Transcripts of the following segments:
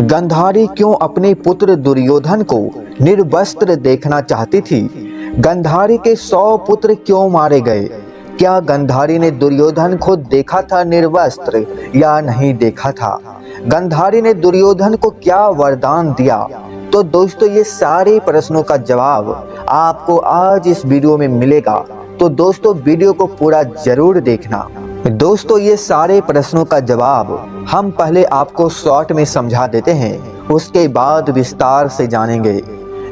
गांधारी क्यों अपने पुत्र दुर्योधन को निर्वस्त्र देखना चाहती थी? गांधारी के 100 पुत्र क्यों मारे गए? क्या गांधारी ने दुर्योधन को देखा था निर्वस्त्र या नहीं देखा था? गांधारी ने दुर्योधन को क्या वरदान दिया? तो दोस्तों, ये सारे प्रश्नों का जवाब आपको आज इस वीडियो में मिलेगा, तो दोस्तों वीडियो को पूरा जरूर देखना। दोस्तों, ये सारे प्रश्नों का जवाब हम पहले आपको शॉर्ट में समझा देते हैं, उसके बाद विस्तार से जानेंगे।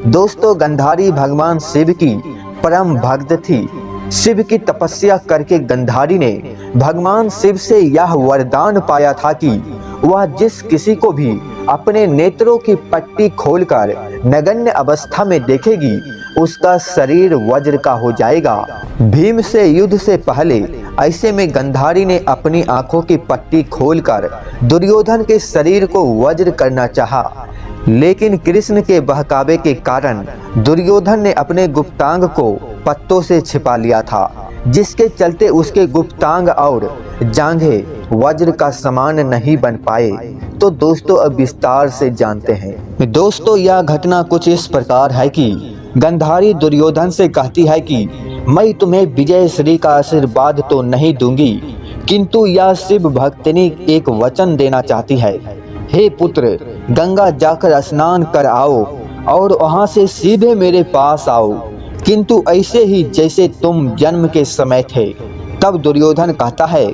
दोस्तों, गांधारी भगवान शिव की परम भक्त थी। शिव की तपस्या करके गांधारी ने भगवान शिव से यह वरदान पाया था कि वह जिस किसी को भी अपने नेत्रों की पट्टी खोलकर नगण्य अवस्था में देखेगी, उसका शरीर वज्र का हो जाएगा। भीम से युद्ध से पहले ऐसे में गांधारी ने अपनी आंखों की पट्टी खोलकर दुर्योधन के शरीर को वज्र करना चाहा, लेकिन कृष्ण के बहकावे के कारण दुर्योधन ने अपने गुप्तांग को पत्तों से छिपा लिया था, जिसके चलते उसके गुप्तांग और जांघें वज्र का समान नहीं बन पाए। तो दोस्तों, अब विस्तार से जानते हैं। दोस्तों, यह घटना कुछ इस प्रकार है कि गांधारी दुर्योधन से कहती है कि मैं तुम्हें विजय श्री का आशीर्वाद तो नहीं दूंगी, किंतु यह शिव भक्तिनी एक वचन देना चाहती है। हे पुत्र, गंगा जाकर स्नान कर आओ और वहां से सीधे मेरे पास आओ, किंतु ऐसे ही जैसे तुम जन्म के समय थे। तब दुर्योधन कहता है,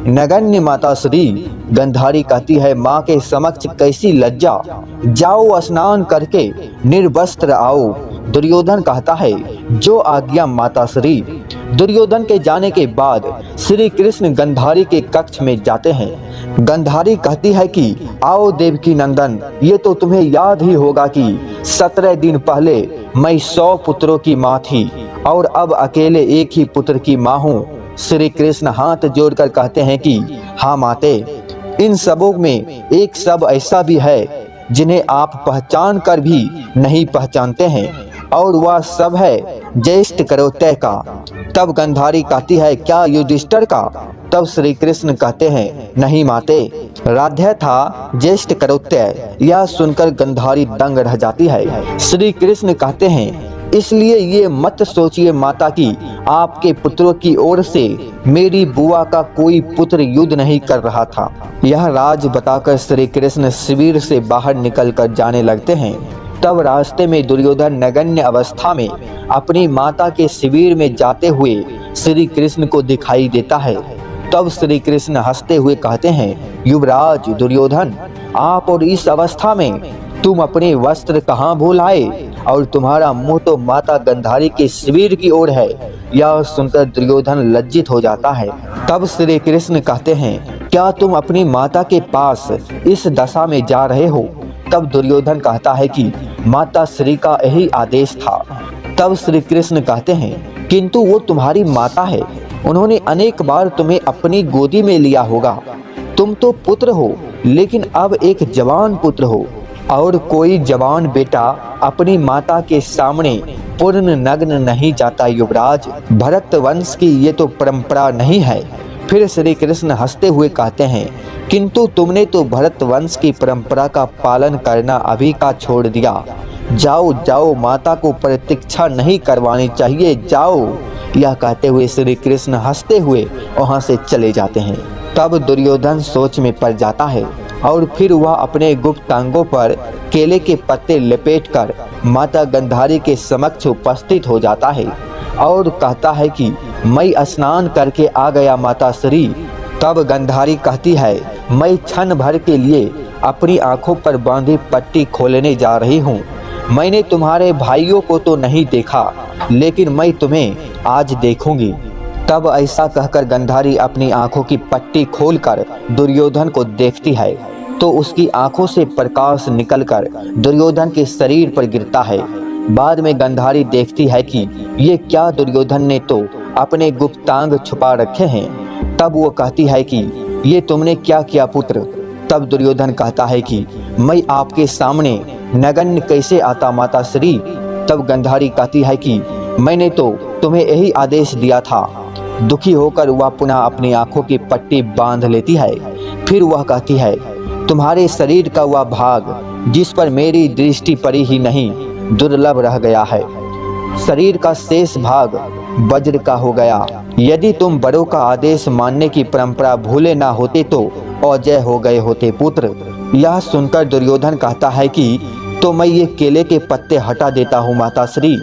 नगण्य माता श्री। गांधारी कहती है, माँ के समक्ष कैसी लज्जा, जाओ स्नान करके निर्वस्त्र आओ। दुर्योधन कहता है, जो आज्ञा माता श्री। दुर्योधन के जाने के बाद श्री कृष्ण गांधारी के कक्ष में जाते हैं। गांधारी कहती है कि आओ देवकी नंदन, ये तो तुम्हें याद ही होगा कि 17 दिन पहले मैं 100 पुत्रों की माँ थी और अब अकेले एक ही पुत्र की माँ हूँ। श्री कृष्ण हाथ जोड़कर कहते हैं कि हाँ माते, इन सबों में एक सब ऐसा भी है जिन्हें आप पहचान कर भी नहीं पहचानते हैं, और वह सब है ज्येष्ठ करोत्य का। तब गांधारी कहती है, क्या युधिष्ठिर का? तब श्री कृष्ण कहते हैं, नहीं माते, राध्य था ज्येष्ठ करोत्य। यह सुनकर गांधारी दंग रह जाती है। श्री कृष्ण कहते हैं, इसलिए ये मत सोचिए माता की आपके पुत्रों की ओर से मेरी बुआ का कोई पुत्र युद्ध नहीं कर रहा था। यह राज बताकर श्री कृष्ण शिविर से बाहर निकलकर जाने लगते हैं। तब रास्ते में दुर्योधन नगण्य अवस्था में अपनी माता के शिविर में जाते हुए श्री कृष्ण को दिखाई देता है। तब श्री कृष्ण हंसते हुए कहते हैं, युवराज दुर्योधन, आप और इस अवस्था में तुम अपने वस्त्र कहाँ भूल आए, और तुम्हारा मुंह तो माता गांधारी के शिविर की ओर है। यह सुनकर दुर्योधन लज्जित हो जाता है। तब श्री कृष्ण कहते हैं, क्या तुम अपनी माता के पास इस दशा में जा रहे हो? तब दुर्योधन कहता है कि माता श्री का यही आदेश था। तब श्री कृष्ण कहते हैं, किंतु वो तुम्हारी माता है, उन्होंने अनेक बार तुम्हें अपनी गोदी में लिया होगा। तुम तो पुत्र हो, लेकिन अब एक जवान पुत्र हो, और कोई जवान बेटा अपनी माता के सामने पूर्ण नग्न नहीं जाता युवराज। भरत वंश की ये तो परंपरा नहीं है। फिर श्री कृष्ण हंसते हुए कहते हैं, किंतु तुमने तो भरत वंश की परंपरा का पालन करना अभी का छोड़ दिया। जाओ जाओ, माता को प्रतीक्षा नहीं करवानी चाहिए, जाओ। यह कहते हुए श्री कृष्ण हंसते हुए वहां से चले जाते हैं। तब दुर्योधन सोच में पड़ जाता है और फिर वह अपने गुप्तांगों पर केले के पत्ते लपेटकर माता गांधारी के समक्ष उपस्थित हो जाता है और कहता है कि मैं स्नान करके आ गया माता श्री। तब गांधारी कहती है, मैं क्षण भर के लिए अपनी आंखों पर बांधी पट्टी खोलने जा रही हूँ। मैंने तुम्हारे भाइयों को तो नहीं देखा, लेकिन मैं तुम्हें आज देखूंगी। तब ऐसा कहकर गांधारी अपनी आंखों की पट्टी खोलकर दुर्योधन को देखती है, तो उसकी आंखों से प्रकाश निकलकर दुर्योधन के शरीर पर गिरता है। बाद में गांधारी देखती है कि ये क्या, दुर्योधन ने तो अपने गुप्तांग छुपा रखे हैं। तब वो कहती है कि ये तुमने क्या किया पुत्र? तब दुर्योधन कहता है कि मैं आपके सामने नगण्य कैसे आता माता श्री? तब गांधारी कहती है कि मैंने तो तुम्हें यही आदेश दिया था। दुखी होकर वह पुनः अपनी आंखों की पट्टी बांध लेती है। फिर वह कहती है, तुम्हारे शरीर का वह भाग जिस पर मेरी दृष्टि पड़ी ही नहीं, दुर्लभ रह गया है। शरीर का शेष भाग वज्र का हो गया। यदि तुम बड़ों का आदेश मानने की परंपरा भूले ना होते तो अजय हो गए होते पुत्र। यह सुनकर दुर्योधन कहता है कि तो मैं ये केले के पत्ते हटा देता हूँ माताश्री।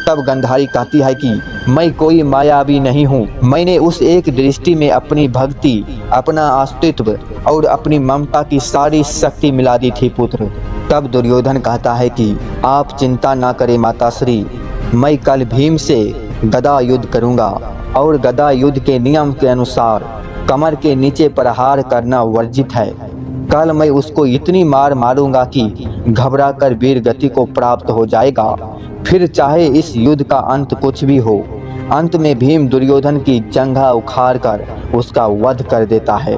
तब गांधारी कहती है कि मैं कोई मायावी नहीं हूँ, मैंने उस एक दृष्टि में अपनी भक्ति, अपना अस्तित्व और अपनी ममता की सारी शक्ति मिला दी थी पुत्र। तब दुर्योधन कहता है कि आप चिंता ना करें माताश्री, मैं कल भीम से गदा युद्ध करूंगा और गदा युद्ध के नियम के अनुसार कमर के नीचे प्रहार करना वर्जित है। कल मैं उसको इतनी मार मारूंगा कि घबरा कर वीर गति को प्राप्त हो जाएगा। फिर चाहे इस युद्ध का अंत कुछ भी हो, अंत में भीम दुर्योधन की जंघा उखाड़ कर उसका वध कर देता है।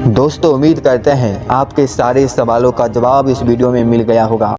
दोस्तों, उम्मीद करते हैं आपके सारे सवालों का जवाब इस वीडियो में मिल गया होगा।